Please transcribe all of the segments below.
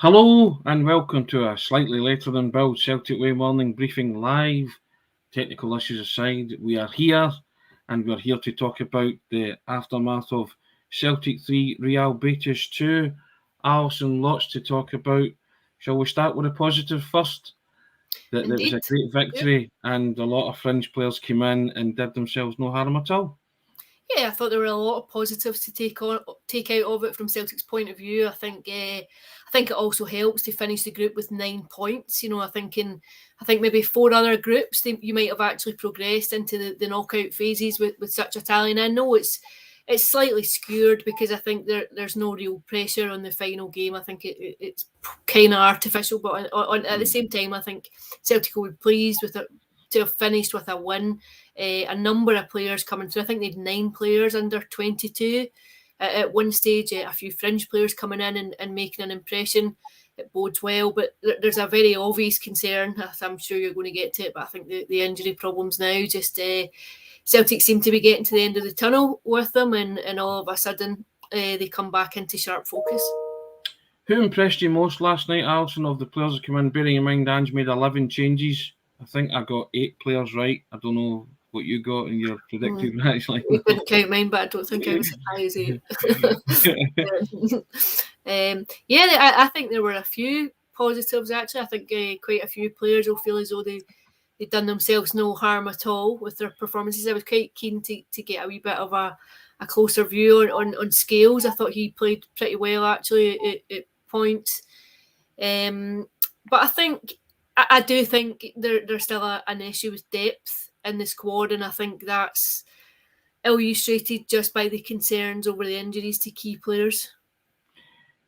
Hello and welcome to a slightly later than Billed Celtic Way morning briefing live. Technical issues aside, we are here and we're here to talk about the aftermath of Celtic 3, Real Betis 2. Alison, lots to talk about. Shall we start with a positive first? That it was a great victory and a lot of fringe players came in and did themselves no harm at all. Yeah, I thought there were a lot of positives to take out of it from Celtic's point of view. I think it also helps to finish the group with 9 points. I think maybe 4 other groups you might have actually progressed into the knockout phases with such a tally. And I know it's slightly skewed because I think there's no real pressure on the final game. I think it's kind of artificial, but at the same time, I think Celtic will be pleased with it to have finished with a win. A number of players coming through. I think they had 9 players under 22 at one stage. A few fringe players coming in and making an impression. It bodes well, but there's a very obvious concern. I'm sure you're going to get to it, but I think the injury problems now just Celtic seem to be getting to the end of the tunnel with them, and all of a sudden they come back into sharp focus. Who impressed you most last night, Alison, of the players that come in? Bearing in mind Ange made 11 changes. I think I got 8 players right. I don't know what you got in your predictive match. You couldn't count mine, but I don't think I was as high as 8. I think there were a few positives actually. I think quite a few players will feel as though they've done themselves no harm at all with their performances. I was quite keen to get a wee bit of a closer view on Scales. I thought he played pretty well actually at points. But I do think there's still an issue with depth in the squad, and I think that's illustrated just by the concerns over the injuries to key players.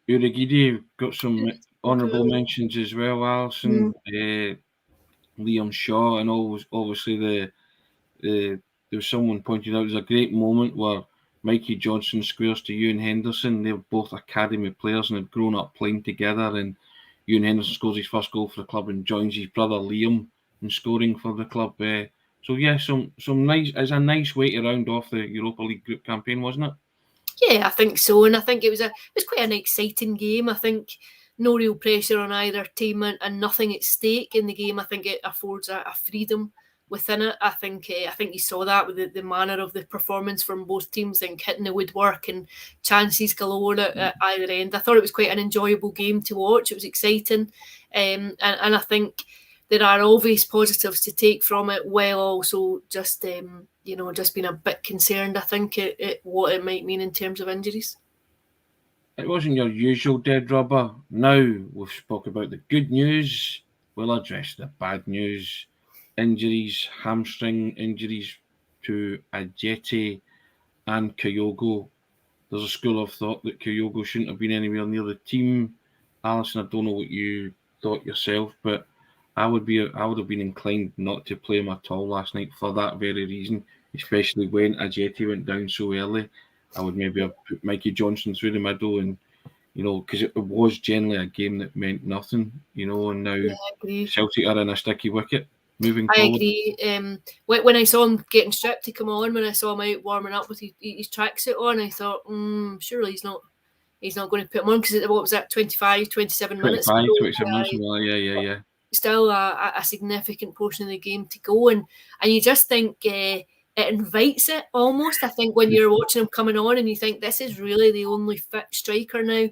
Urigidi got some honourable mentions as well, Alison. Liam Shaw, and obviously there was someone pointed out there's a great moment where Mikey Johnson squares to Ewan Henderson. They're both academy players and have grown up playing together, and Ewan Henderson scores his first goal for the club and joins his brother Liam in scoring for the club. So yeah, some nice. It's a nice way to round off the Europa League group campaign, wasn't it? Yeah, I think so, and I think it was quite an exciting game. I think no real pressure on either team and nothing at stake in the game. I think it affords a freedom within it. I think you saw that with the manner of the performance from both teams, and hitting the woodwork and chances galore at either end. I thought it was quite an enjoyable game to watch. It was exciting, and I think there are obvious positives to take from it, while also just being a bit concerned, I think, at what it might mean in terms of injuries. It wasn't your usual dead rubber. Now we've spoke about the good news. We'll address the bad news. Injuries, hamstring injuries to Haggerty and Kygo. There's a school of thought that Kygo shouldn't have been anywhere near the team. Alison, I don't know what you thought yourself, but I would have been inclined not to play him at all last night for that very reason, especially when Haggerty went down so early. I would maybe have put Mikey Johnson through the middle, and because it was generally a game that meant nothing, and now Celtic are in a sticky wicket moving forward. I agree. When I saw him getting stripped to come on, when I saw him out warming up with his tracksuit on, I thought, surely he's not going to put him on, because what was that, 27 minutes? 27 minutes, yeah. Still a significant portion of the game to go, and you just think it invites it almost. I think when you're watching him coming on and you think this is really the only fit striker now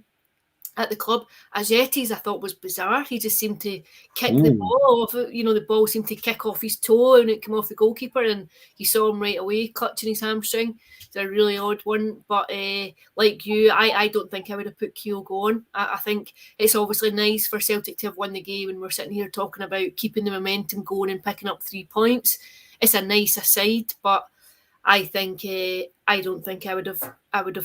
at the club. Haggerty's, I thought, was bizarre. He just seemed to kick the ball off. The ball seemed to kick off his toe and it came off the goalkeeper, and you saw him right away clutching his hamstring. It's a really odd one, but like you, I don't think I would have put Kygo on. I think it's obviously nice for Celtic to have won the game, and we're sitting here talking about keeping the momentum going and picking up 3 points. It's a nice aside, but I think I don't think I would have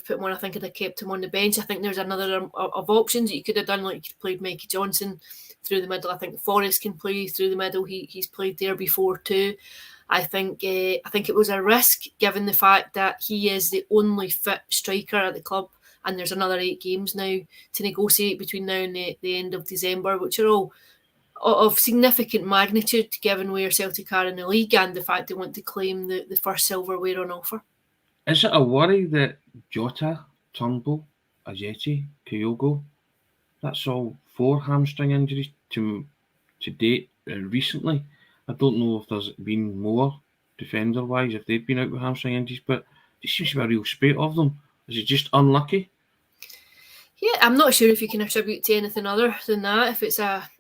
put him on. I think I'd have kept him on the bench. I think there's another of options that you could have done, like you could have played Mikey Johnson through the middle. I think Forrest can play through the middle. He's played there before too. I think it was a risk, given the fact that he is the only fit striker at the club, and there's another 8 games now to negotiate between now and the end of December, which are all of significant magnitude given where Celtic are in the league and the fact they want to claim the first silverware on offer. Is it a worry that Jota, Turnbull, Haggerty, Kygo That's all 4 hamstring injuries to date recently. I don't know if there's been more defender-wise, if they've been out with hamstring injuries, but it seems to be a real spate of them. Is it just unlucky? Yeah, I'm not sure if you can attribute to anything other than that. If it's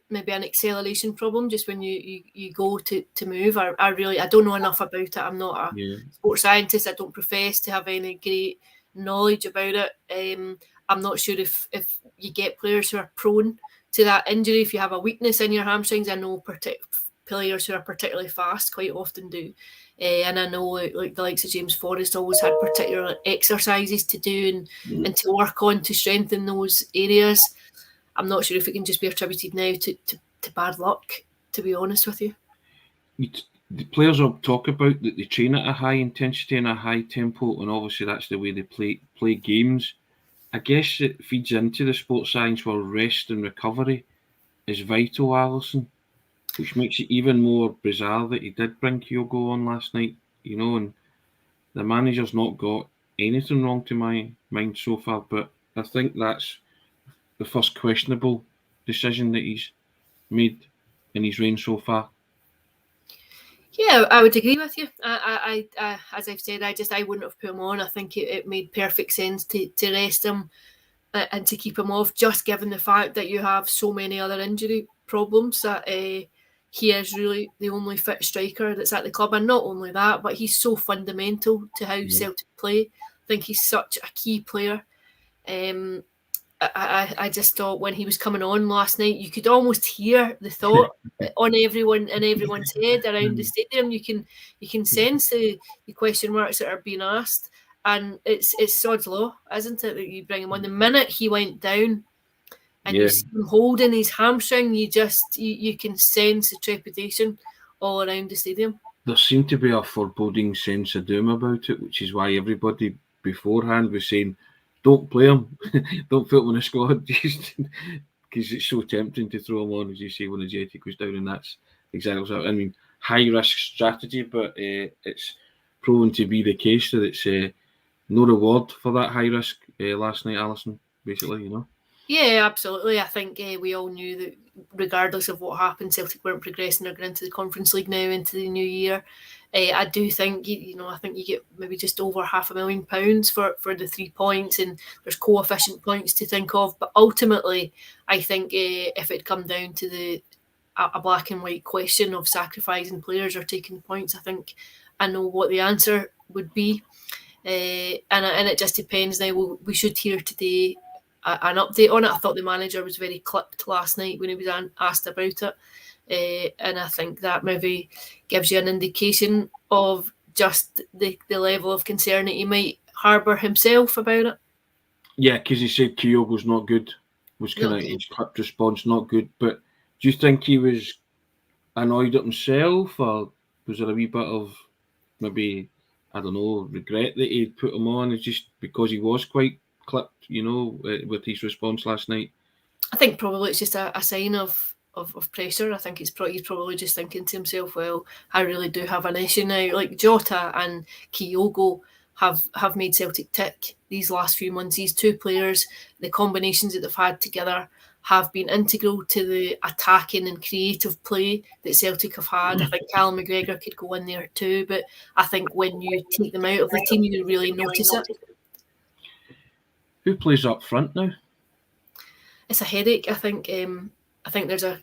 maybe an acceleration problem, just when you go to move. I don't know enough about it. I'm not a sports scientist. I don't profess to have any great knowledge about it. I'm not sure if you get players who are prone to that injury. If you have a weakness in your hamstrings, I know players who are particularly fast quite often do. And I know like the likes of James Forrest always had particular exercises to do and to work on to strengthen those areas. I'm not sure if it can just be attributed now to bad luck, to be honest with you. The players will talk about that they train at a high intensity and a high tempo, and obviously that's the way they play games. I guess it feeds into the sports science where rest and recovery is vital, Alison, which makes it even more bizarre that he did bring Kygo on last night, and the manager's not got anything wrong to my mind so far, but I think that's the first questionable decision that he's made in his reign so far. Yeah, I would agree with you. I as I've said, I wouldn't have put him on. I think it made perfect sense to rest him and to keep him off, just given the fact that you have so many other injury problems that he is really the only fit striker that's at the club. And not only that, but he's so fundamental to how Celtic play. I think he's such a key player. I just thought when he was coming on last night, you could almost hear the thought on everyone's head around the stadium. You can sense the question marks that are being asked, and it's Sods Law, isn't it, that you bring him on? The minute he went down, and you see him holding his hamstring, you can sense the trepidation all around the stadium. There seemed to be a foreboding sense of doom about it, which is why everybody beforehand was saying, don't play him, don't put him in the squad, because it's so tempting to throw him on, as you say, when the Jota goes down, and that's exactly what I mean. High risk strategy, but it's proven to be the case that it's no reward for that high risk last night, Alison, basically, Yeah, absolutely. I think we all knew that regardless of what happened, Celtic weren't progressing or going into the Conference League now into the new year. I do think, I think you get maybe just over £500,000 for the 3 points, and there's coefficient points to think of. But ultimately, I think if it come down to a black and white question of sacrificing players or taking points, I think I know what the answer would be. And it just depends now. We should hear today an update on it. I thought the manager was very clipped last night when he was asked about it. And I think that maybe gives you an indication of just the level of concern that he might harbour himself about it. Yeah, because he said Kyogo's not good, was kind of his clipped response, not good. But do you think he was annoyed at himself, or was there a wee bit of maybe, I don't know, regret that he'd put him on? It's just because he was quite clipped, with his response last night? I think probably it's just a sign of pressure. I think he's probably just thinking to himself, well, I really do have an issue now. Like Jota and Kygo have made Celtic tick these last few months. These two players, the combinations that they've had together have been integral to the attacking and creative play that Celtic have had. I think Callum McGregor could go in there too, but I think when you take them out of the team, you really notice it. Who plays up front now? It's a headache. I think there's a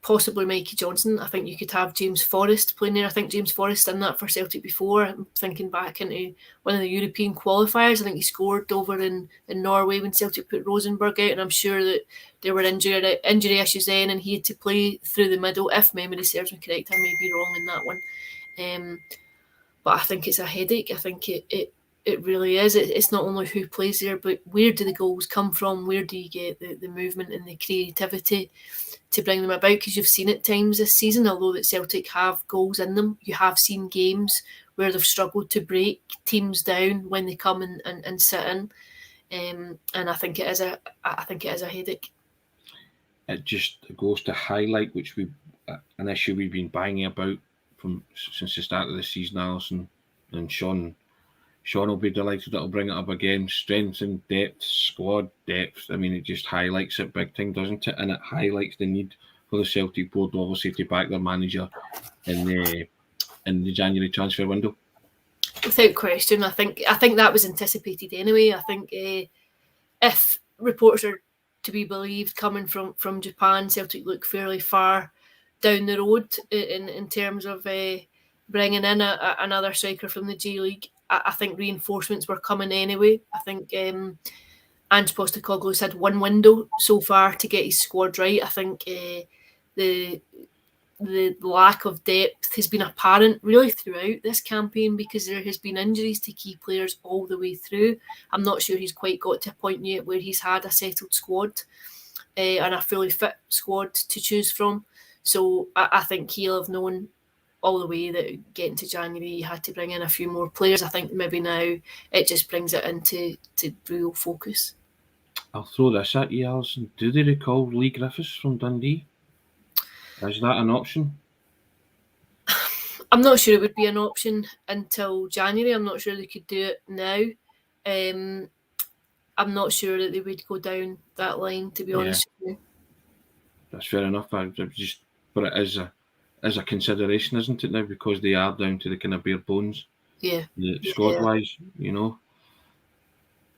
possibly Mikey Johnson. I think you could have James Forrest playing there. I think James Forrest done that for Celtic before. I'm thinking back into one of the European qualifiers. I think he scored over in Norway when Celtic put Rosenborg out, and I'm sure that there were injury issues then, and he had to play through the middle. If memory serves me correct, I may be wrong in that one. But I think it's a headache. I think it really is. It's not only who plays there, but where do the goals come from? Where do you get the movement and the creativity to bring them about? Because you've seen at times this season, although that Celtic have goals in them, you have seen games where they've struggled to break teams down when they come and sit in. And I think it is a headache. It just goes to highlight an issue we've been banging about since the start of the season, Alison, and Sean Sean will be delighted that I'll bring it up again. Strength and depth, squad depth. I mean, it just highlights it big time, doesn't it? And it highlights the need for the Celtic board, obviously, to back their manager in the January transfer window. Without question, I think that was anticipated anyway. I think if reports are to be believed coming from Japan, Celtic look fairly far down the road in terms of bringing in another striker from the J League. I think reinforcements were coming anyway. I think Ange Postecoglou's had one window so far to get his squad right. I think the lack of depth has been apparent really throughout this campaign because there has been injuries to key players all the way through. I'm not sure he's quite got to a point yet where he's had a settled squad and a fully fit squad to choose from. So I think he'll have known all the way that getting to January he had to bring in a few more players. I think maybe now it just brings it into real focus. I'll throw this at you, Alison. Do they recall Lee Griffiths from Dundee? Is that an option? I'm not sure it would be an option until January. I'm not sure they could do it now. I'm not sure that they would go down that line, to be honest with you. That's fair enough. But it is a consideration, isn't it now? Because they are down to the kind of bare bones. Yeah. Squad-wise, you know.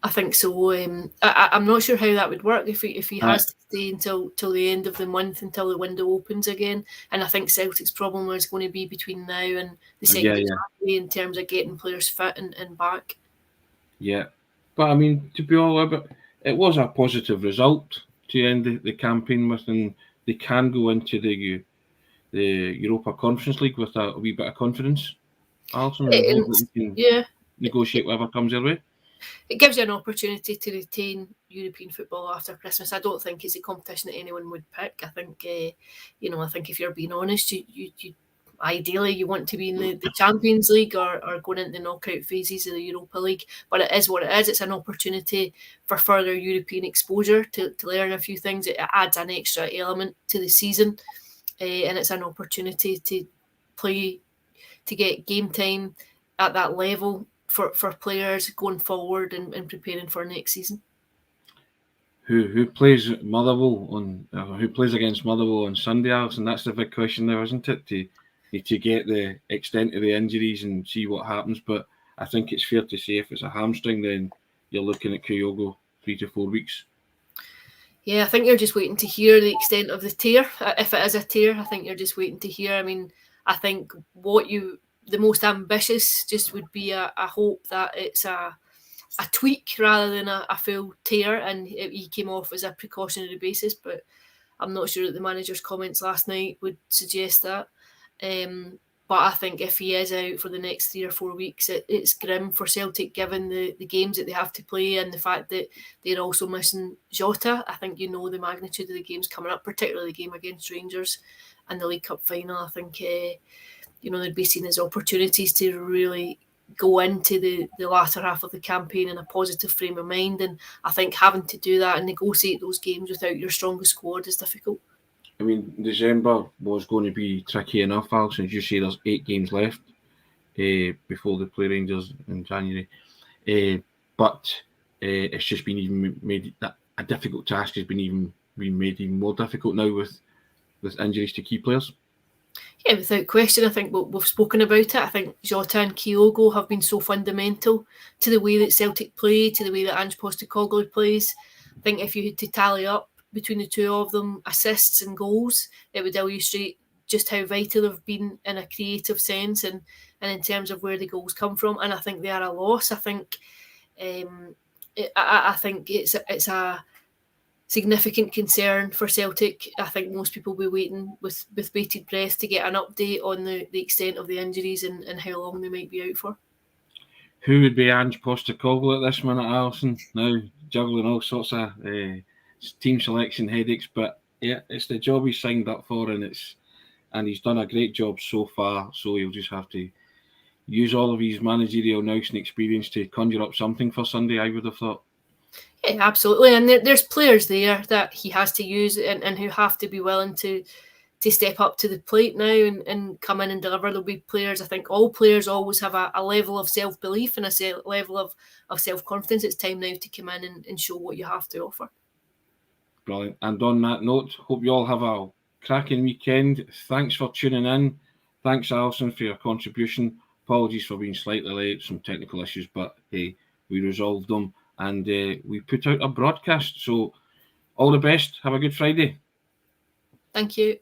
I think so. I'm not sure how that would work if he has to stay until the end of the month, until the window opens again. And I think Celtic's problem is going to be between now and the second of January in terms of getting players fit and back. Yeah, but I mean, to be all about, it was a positive result to end the campaign with, and they can go into the Europa Conference League with a wee bit of confidence. Alison, negotiate whatever comes their way. It gives you an opportunity to retain European football after Christmas. I don't think it's a competition that anyone would pick. I think, I think if you're being honest, you ideally you want to be in the Champions League or going into the knockout phases of the Europa League. But it is what it is. It's an opportunity for further European exposure to learn a few things. It adds an extra element to the season, and it's an opportunity to play, to get game time at that level for players going forward and preparing for next season. Who plays Motherwell who plays against Motherwell on Sunday, Alison? That's the big question there, isn't it? To get the extent of the injuries and see what happens. But I think it's fair to say if it's a hamstring, then you're looking at Kygo 3 to 4 weeks. Yeah, I think you're just waiting to hear the extent of the tear. If it is a tear, I think you're just waiting to hear. I mean, I think the most ambitious just would be a hope that it's a tweak rather than a full tear and he came off as a precautionary basis, but I'm not sure that the manager's comments last night would suggest that. But I think if he is out for the next 3 or 4 weeks, it's grim for Celtic given the games that they have to play and the fact that they're also missing Jota. I think the magnitude of the games coming up, particularly the game against Rangers and the League Cup final. I think they'd be seen as opportunities to really go into the latter half of the campaign in a positive frame of mind. And I think having to do that and negotiate those games without your strongest squad is difficult. I mean, December was going to be tricky enough, Alison. As you say, there's 8 games left before they play Rangers in January. But it's just been even made that a difficult task has been made even more difficult now with injuries to key players. Yeah, without question. I think we've spoken about it. I think Jota and Kygo have been so fundamental to the way that Celtic play, to the way that Ange Postecoglou plays. I think if you had to tally up between the two of them, assists and goals, it would illustrate just how vital they've been in a creative sense and in terms of where the goals come from. And I think they are a loss. I think I think it's a significant concern for Celtic. I think most people will be waiting with bated breath to get an update on the extent of the injuries and how long they might be out for. Who would be Ange Postecoglou at this minute, Alison? Now juggling all sorts of team selection headaches, but yeah, it's the job he's signed up for, and he's done a great job so far. So he'll just have to use all of his managerial nous and experience to conjure up something for Sunday, I would have thought. Yeah, absolutely. And there's players there that he has to use and who have to be willing to step up to the plate now and come in and deliver. There'll be players, I think all players always have a level of self-belief and a level of self-confidence. It's time now to come in and show what you have to offer. Brilliant. And on that note, hope you all have a cracking weekend. Thanks for tuning in. Thanks, Alison, for your contribution. Apologies for being slightly late, some technical issues, but hey, we resolved them and we put out a broadcast. So all the best. Have a good Friday. Thank you.